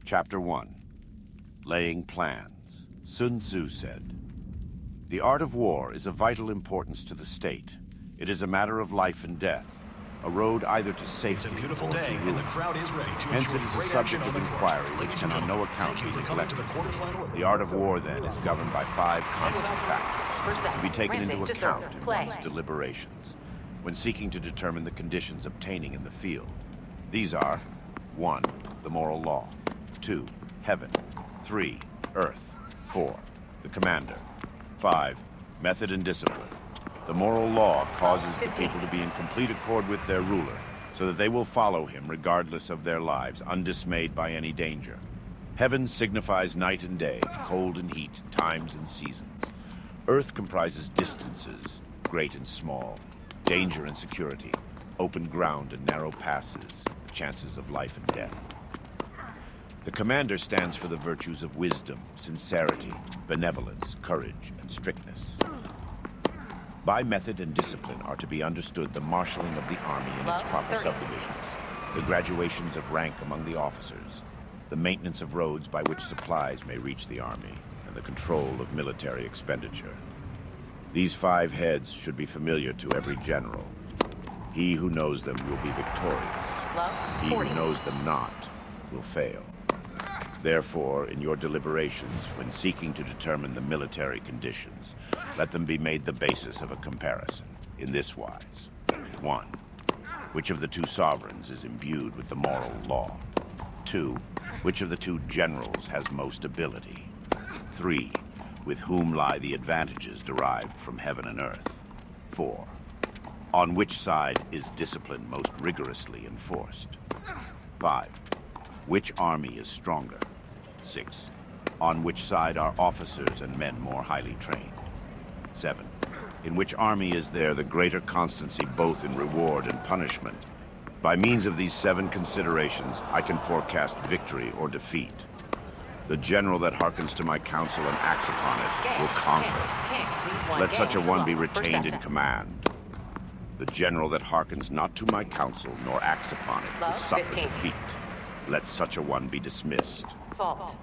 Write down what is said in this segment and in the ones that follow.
Chapter 1. Laying Plans. Sun Tzu said, "The art of war is of vital importance to the state. It is a matter of life and death, a road either to safety It's a beautiful or to day, ruin. and the crowd is ready to Hence enjoy it is a great subject action of on the court. inquiry which Ladies can and on no gentlemen, account thank be you for coming to neglected. the quarterfinal. The art of war, then, is governed by 5 constant factors to be taken into to account serve. in Play. one's deliberations when seeking to determine the conditions obtaining in the field. These are 1. The moral law. 2. Heaven. 3. Earth. 4. The commander. 5. Method and discipline. The moral law causes the people to be in complete accord with their ruler, so that they will follow him regardless of their lives, undismayed by any danger. Heaven signifies night and day, cold and heat, times and seasons. Earth comprises distances, great and small, danger and security, open ground and narrow passes, chances of life and death. The commander stands for the virtues of wisdom, sincerity, benevolence, courage, and strictness. By method and discipline are to be understood the marshalling of the army in its proper subdivisions, the graduations of rank among the officers, the maintenance of roads by which supplies may reach the army, and the control of military expenditure. These 5 heads should be familiar to every general. He who knows them will be victorious. He who knows them not will fail. Therefore, in your deliberations, when seeking to determine the military conditions, let them be made the basis of a comparison, in this wise. 1. Which of the 2 sovereigns is imbued with the moral law? 2. Which of the 2 generals has most ability? 3. With whom lie the advantages derived from heaven and earth? 4. On which side is discipline most rigorously enforced? 5. Which army is stronger? 6. On which side are officers and men more highly trained? 7. In which army is there the greater constancy both in reward and punishment? By means of these 7 considerations, I can forecast victory or defeat. The general that hearkens to my counsel and acts upon it will conquer. Let such a one be retained in command. The general that hearkens not to my counsel nor acts upon it will suffer defeat. Let such a one be dismissed.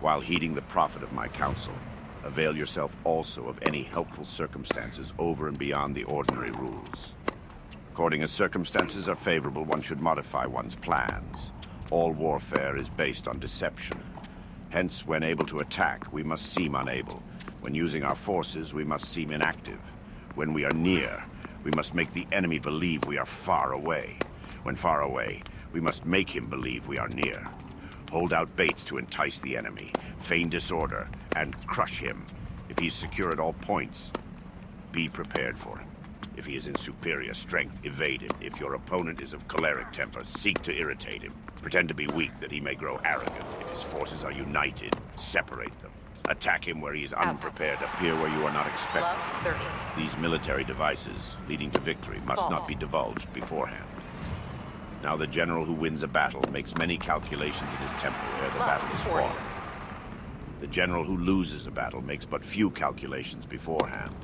While heeding the profit of my counsel, avail yourself also of any helpful circumstances over and beyond the ordinary rules. According as circumstances are favorable, one should modify one's plans. All warfare is based on deception. Hence, when able to attack, we must seem unable. When using our forces, we must seem inactive. When we are near, we must make the enemy believe we are far away. When far away, we must make him believe we are near. Hold out baits to entice the enemy, feign disorder, and crush him. If he is secure at all points, be prepared for him. If he is in superior strength, evade him. If your opponent is of choleric temper, seek to irritate him. Pretend to be weak that he may grow arrogant. If his forces are united, separate them. Attack him where he is unprepared, appear where you are not expected. These military devices, leading to victory, must not be divulged beforehand. Now the general who wins a battle makes many calculations in his temple ere the battle is fought. The general who loses a battle makes but few calculations beforehand.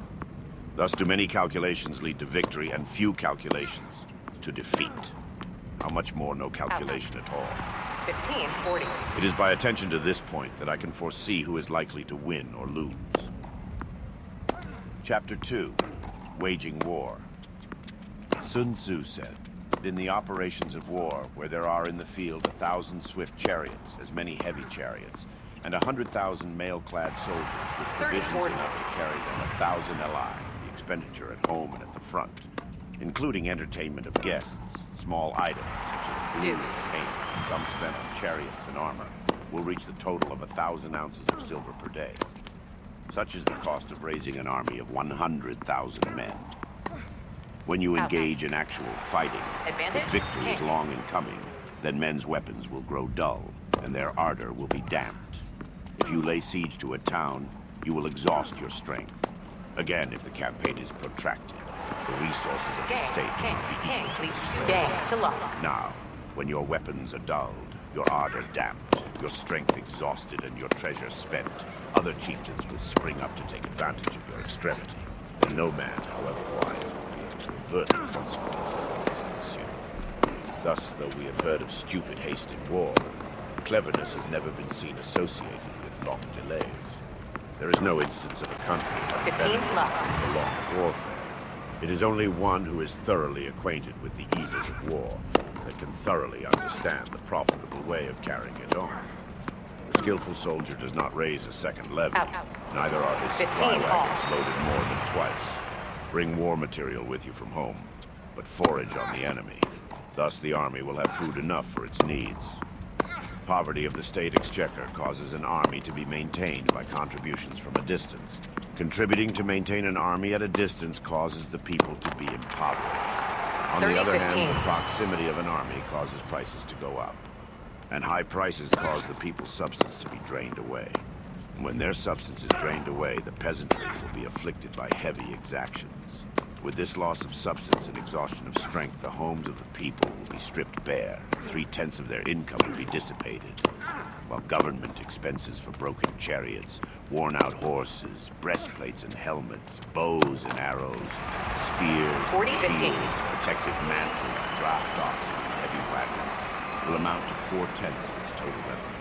Thus do many calculations lead to victory and few calculations to defeat. How much more no calculation at all? 15:40. It is by attention to this point that I can foresee who is likely to win or lose. Chapter 2. Waging War. Sun Tzu said, "In the operations of war, where there are in the field 1,000 swift chariots, as many heavy chariots, and 100,000 mail-clad soldiers with provisions enough to carry them 1,000 ally, the expenditure at home and at the front, including entertainment of guests, small items such as booze and paint, some spent on chariots and armor, will reach the total of 1,000 ounces of silver per day. Such is the cost of raising an army of 100,000 men. When you engage in actual fighting, if victory is long in coming, then men's weapons will grow dull, and their ardor will be damped. If you lay siege to a town, you will exhaust your strength. Again, if the campaign is protracted, the resources of the state will be equal to leads the 2 strength. games to luck. Now, when your weapons are dulled, your ardor damped, your strength exhausted, and your treasure spent, other chieftains will spring up to take advantage of your extremity. And no man, however wise, will be able to avert the consequences that must ensue. Thus, though we have heard of stupid haste in war, Cleverness has never been seen associated with long delays. There is no instance of a country that 15 left. from prolonged warfare. It is only one who is thoroughly acquainted with the evils of war that can thoroughly understand the profitable way of carrying it on. The skillful soldier does not raise a second levy. Out. Neither are his 15 supply wagons off. loaded more than twice. Bring war material with you from home, but forage on the enemy. Thus the army will have food enough for its needs. Poverty of the state exchequer causes an army to be maintained by contributions from a distance. Contributing to maintain an army at a distance causes the people to be impoverished. On the other hand, 30-15. the proximity of an army causes prices to go up. And high prices cause the people's substance to be drained away. And when their substance is drained away, the peasantry will be afflicted by heavy exactions. With this loss of substance and exhaustion of strength, the homes of the people will be stripped bare. 3/10 of their income will be dissipated. While government expenses for broken chariots, worn-out horses, breastplates and helmets, bows and arrows, spears, 40-15. shields, protective mantles, draft oxen, and heavy wagons will amount to 4/10 of its total revenue.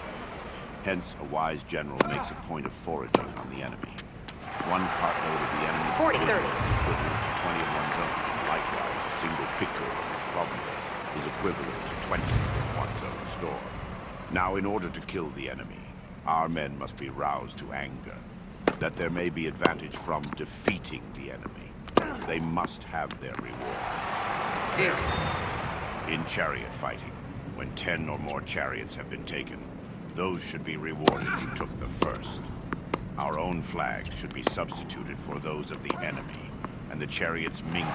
Hence, a wise general makes a point of foraging on the enemy. One cartload of the enemy's 40-30. provisions is equivalent to 20 of one's own. Likewise, a single picker of his provender is equivalent to 20 from one's own store. Now, in order to kill the enemy, our men must be roused to anger, that there may be advantage from defeating the enemy. They must have their reward. Deuce. In chariot fighting, when 10 or more chariots have been taken, those should be rewarded who took the first. Our own flags should be substituted for those of the enemy, and the chariots mingled.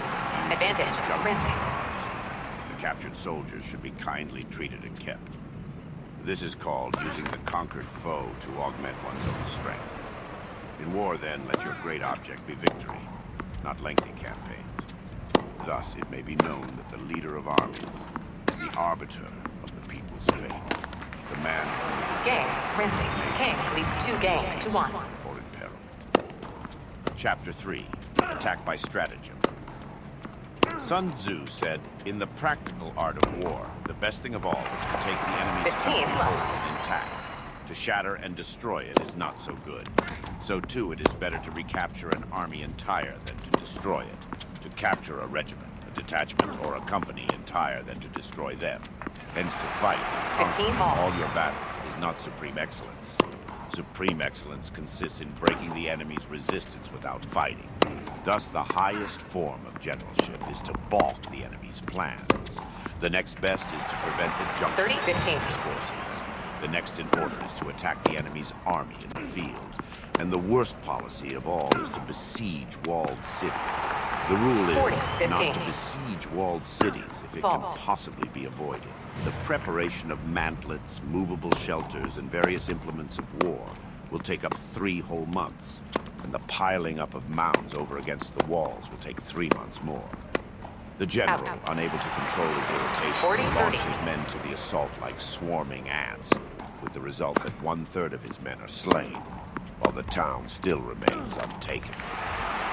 Advantage. Rinsing. The captured soldiers should be kindly treated and kept. This is called using the conquered foe to augment one's own strength. In war, then, let your great object be victory, not lengthy campaigns. Thus, it may be known that the leader of armies is the arbiter of the people's fate. The man Game. Rinsing. King leads 2 games to 1. or in peril. Chapter 3. Attack by Stratagem. Sun Tzu said, "In the practical art of war, the best thing of all is to take the enemy's 15 country left. whole and intact. To shatter and destroy it is not so good. So too it is better to recapture an army entire than to destroy it. To capture a regiment, a detachment, or a company entire than to destroy them. Hence to fight and conquer 15 in all. all your battles is not supreme excellence. Supreme excellence consists in breaking the enemy's resistance without fighting. Thus, the highest form of generalship is to balk the enemy's plans. The next best is to prevent the junction 30-15. of his forces. The next in order is to attack the enemy's army in the field. And the worst policy of all is to besiege walled cities. The rule is 40-15. not to besiege walled cities if it can Fault. possibly be avoided. The preparation of mantlets, movable shelters, and various implements of war will take up 3 whole months, and the piling up of mounds over against the walls will take 3 months more. The general, Out. unable to control his irritation, 40-30. will launch his men to the assault like swarming ants, with the result that 1/3 of his men are slain, while the town still remains untaken.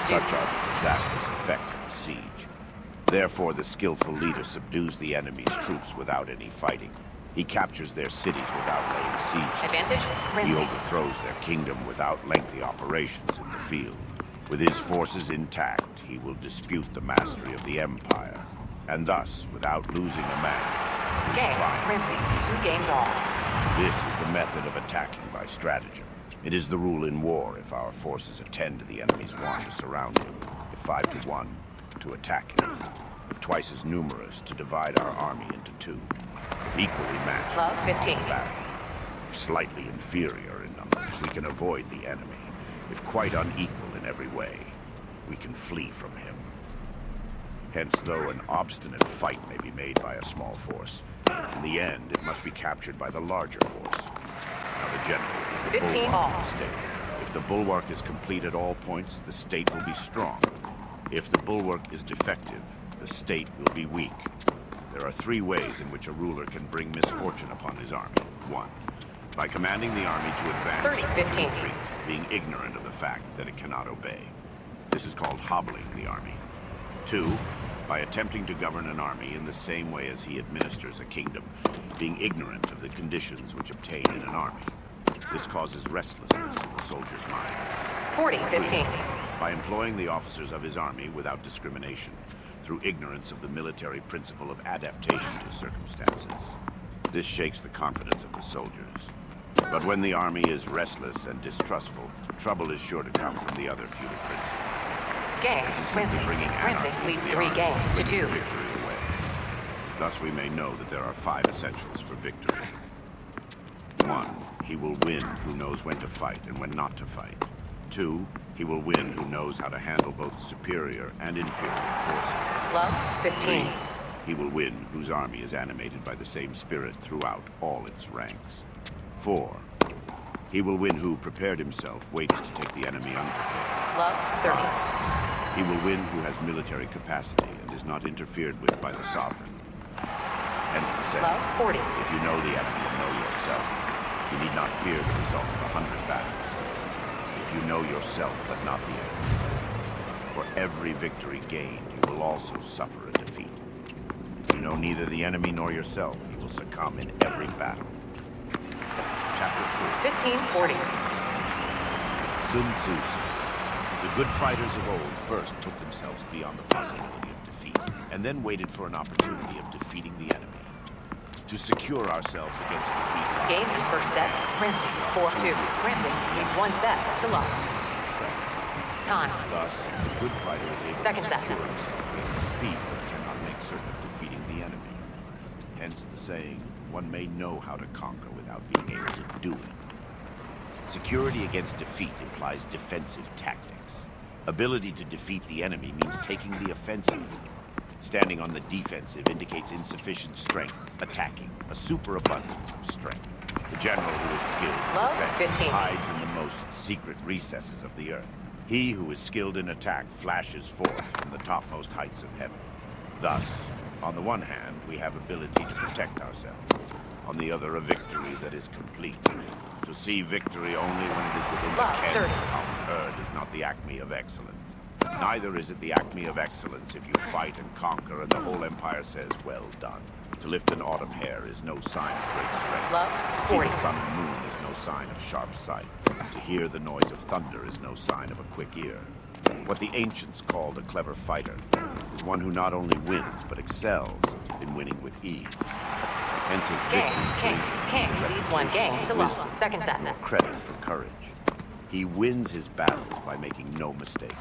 Such Deuce. are the disastrous effects of a siege. Therefore, the skillful leader subdues the enemy's troops without any fighting. He captures their cities without laying siege to them. Advantage. He Rinsing. overthrows their kingdom without lengthy operations in the field. With his forces intact, he will dispute the mastery of the empire, and thus, without losing a man, his Game. triumph. Rinsing. 2 games all. This is the method of attacking by stratagem. It is the rule in war if our forces attend to the enemy's want to surround him. If 5 to 1, to attack him. If twice as numerous, to divide our army into 2. If equally matched, Love, to 15. battle. If slightly inferior in numbers, we can avoid the enemy. If quite unequal in every way, we can flee from him. Hence, though an obstinate fight may be made by a small force, in the end it must be captured by the larger force. Now the general is the 15 bulwark all. of the state. If the bulwark is complete at all points, the state will be strong. If the bulwark is defective, the state will be weak. There are 3 ways in which a ruler can bring misfortune upon his army. 1. By commanding the army to advance 30-15. or retreat, being ignorant of the fact that it cannot obey. This is called hobbling the army. 2. by attempting to govern an army in the same way as he administers a kingdom, being ignorant of the conditions which obtain in an army. This causes restlessness in the soldier's mind. 40-15. By employing the officers of his army without discrimination, through ignorance of the military principle of adaptation to circumstances. This shakes the confidence of the soldiers. But when the army is restless and distrustful, trouble is sure to come from the other feudal princes. Game, This is simply Rinsing. bringing Rinsing anarchy leads to the 3 army, games to bringing 2. victory away. Thus we may know that there are 5 essentials for victory. 1. He will win who knows when to fight and when not to fight. 2. He will win who knows how to handle both superior and inferior forces. Love, 15. 3. He will win whose army is animated by the same spirit throughout all its ranks. 4. He will win who prepared himself, waits to take the enemy unprepared. Love, 30. 5. He will win who has military capacity and is not interfered with by the sovereign. Hence the saying, Love, 40. if you know the enemy and know yourself, you need not fear the result of 100 battles. If you know yourself but not the enemy, for every victory gained, you will also suffer a defeat. If you know neither the enemy nor yourself, you will succumb in every battle. Chapter 4. 15-40. Sun Tzu said, the good fighters of old first put themselves beyond the possibility of defeat, and then waited for an opportunity of defeating the enemy. To secure ourselves against defeat. Game, first set, Rinsing, 4-2. Rinsing leads 1 set to love. Time. Thus, the good fighter is able Second to set. secure himself against defeat, but cannot make certain of defeating the enemy. Hence the saying, one may know how to conquer without being able to do it. Security against defeat implies defensive tactics. Ability to defeat the enemy means taking the offensive. Standing on the defensive indicates insufficient strength, attacking, a superabundance of strength. The general who is skilled in Love, defense 15. hides in the most secret recesses of the earth. He who is skilled in attack flashes forth from the topmost heights of heaven. Thus, on the one hand, we have ability to protect ourselves. On the other, a victory that is complete. To see victory only when it is within the Love, ken of 30. the common herd is not the acme of excellence. Neither is it the acme of excellence if you fight and conquer and the whole empire says, well done. To lift an autumn hair is no sign of great strength. Love, To see 40. the sun and moon is no sign of sharp sight. To hear the noise of thunder is no sign of a quick ear. What the ancients called a clever fighter is one who not only wins, but excels in winning with ease. Hence his Game, victory King. King leads 1 game to love. wisdom, Second set. or credit for courage. He wins his battles by making no mistakes.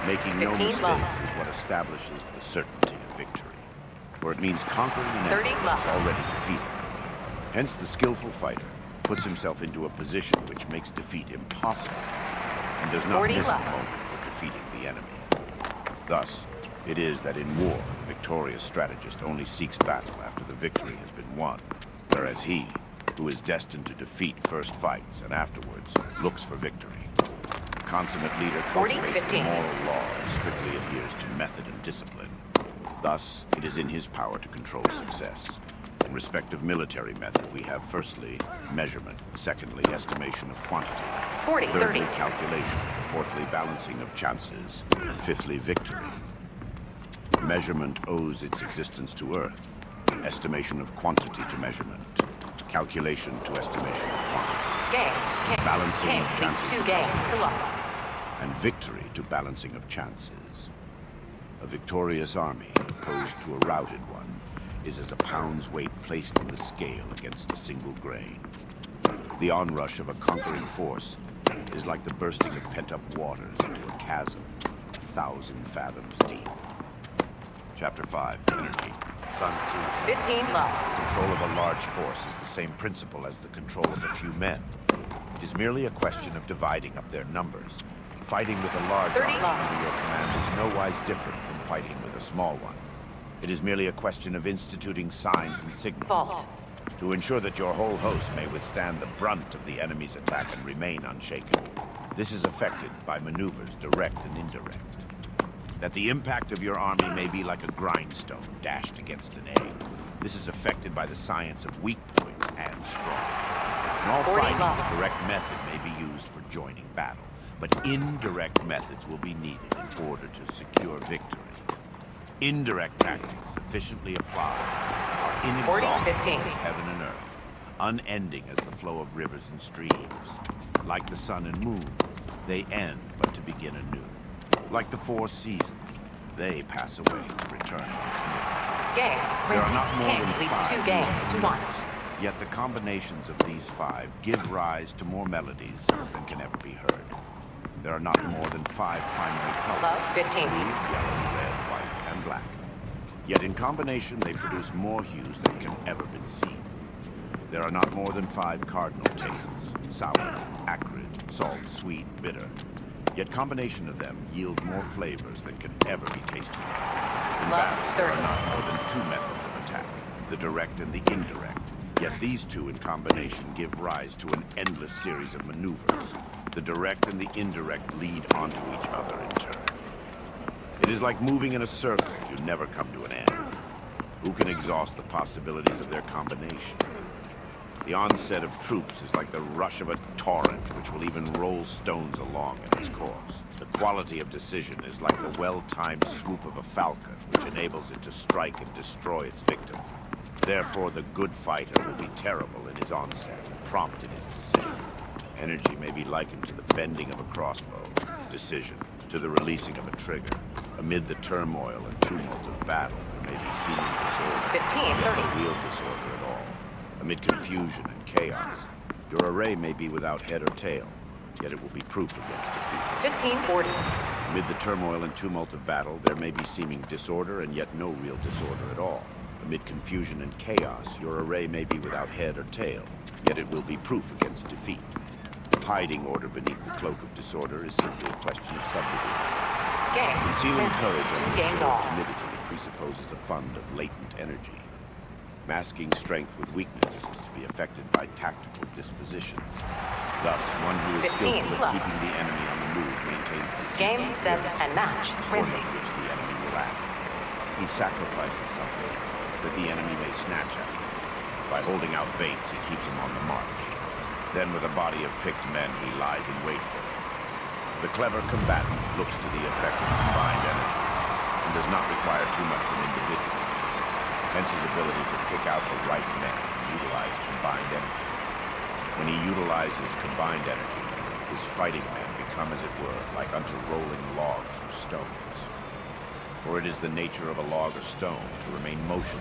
Making no 15 mistakes love. is what establishes the certainty of victory. For it means conquering an 30 enemy love. is already defeated. Hence the skillful fighter puts himself into a position which makes defeat impossible and does not 40 miss the love. moment for defeating the enemy. Thus, it is that in war, the victorious strategist only seeks battle after the victory has been won, whereas he, who is destined to defeat, first fights and afterwards looks for victory. The consummate leader 40, cultivates the 15. moral law and strictly adheres to method and discipline. Thus, it is in his power to control success. In respect of military method, we have firstly, measurement, secondly, estimation of quantity, 40, thirdly, 30. calculation, fourthly, balancing of chances, fifthly, victory. Measurement owes its existence to earth, estimation of quantity to measurement, calculation to estimation of quantity, Game, King. Balancing King of leads chances. 2 games to love. and victory to balancing of chances. A victorious army, opposed to a routed one, is as a pound's weight placed in the scale against a single grain. The onrush of a conquering force is like the bursting of pent-up waters into a chasm 1,000 fathoms deep. Chapter 5, Energy. Sun Tzu said, 15 love. control of a large force is the same principle as the control of a few men. It is merely a question of dividing up their numbers. Fighting with a large 30 army love. under your command is no wise different from fighting with a small one. It is merely a question of instituting signs and signals. Fault. To ensure that your whole host may withstand the brunt of the enemy's attack and remain unshaken. This is effected by maneuvers, direct and indirect. That the impact of your army may be like a grindstone dashed against an egg. This is effected by the science of weak points and strong. In all 40 fighting, love. the direct method may be used for joining battle, but indirect methods will be needed in order to secure victory. Indirect tactics efficiently applied are 40, inexhaustible 15. as heaven and earth, unending as the flow of rivers and streams. Like the sun and moon, they end but to begin anew. Like the four seasons, they pass away to return once more. Game. There are Quincy. not more King than leads 5 2 games musical to 1. notes, yet the combinations of these 5 give rise to more melodies than can ever be heard. There are not more than 5 primary colors: Love, 15. blue, yellow, red, white, and black. Yet in combination, they produce more hues than can ever been seen. There are not more than 5 cardinal tastes: sour, acrid, salt, sweet, bitter. Yet combination of them yield more flavors than can ever be tasted. In Love, battle, there 30. are not more than 2 methods of attack: the direct and the indirect. Yet these two in combination give rise to an endless series of maneuvers. The direct and the indirect lead onto each other in turn. It is like moving in a circle. You never come to an end. Who can exhaust the possibilities of their combination? The onset of troops is like the rush of a torrent, which will even roll stones along in its course. The quality of decision is like the well-timed swoop of a falcon, which enables it to strike and destroy its victim. Therefore, the good fighter will be terrible in his onset and prompt in his decision. Energy may be likened to the bending of a crossbow. Decision to the releasing of a trigger. Amid the turmoil and tumult of battle, there may be seeming disorder, 15, yet 30. no real disorder at all. Amid confusion and chaos, your array may be without head or tail, yet it will be proof against defeat. 15, 40. Amid the turmoil and tumult of battle, there may be seeming disorder and yet no real disorder at all. Amid confusion and chaos, your array may be without head or tail, yet it will be proof against defeat. Hiding order beneath the cloak of disorder is simply a question of subdivision. Game. Concealing Quincy. courage 2 under games a show of all. timidity presupposes a fund of latent energy. Masking strength with weakness is to be affected by tactical dispositions. Thus, one who is 15, skillful at love. keeping the enemy on the move maintains deceitful Game, set, appearance, and match. according Quincy. to which the enemy will act. He sacrifices something that the enemy may snatch at him. By holding out baits, he keeps him on the march. Then, with a body of picked men, he lies in wait for them. The clever combatant looks to the effect of combined energy and does not require too much from individuals. Hence his ability to pick out the right men and utilize combined energy. When he utilizes combined energy, his fighting men become, as it were, like unto rolling logs or stones. For it is the nature of a log or stone to remain motionless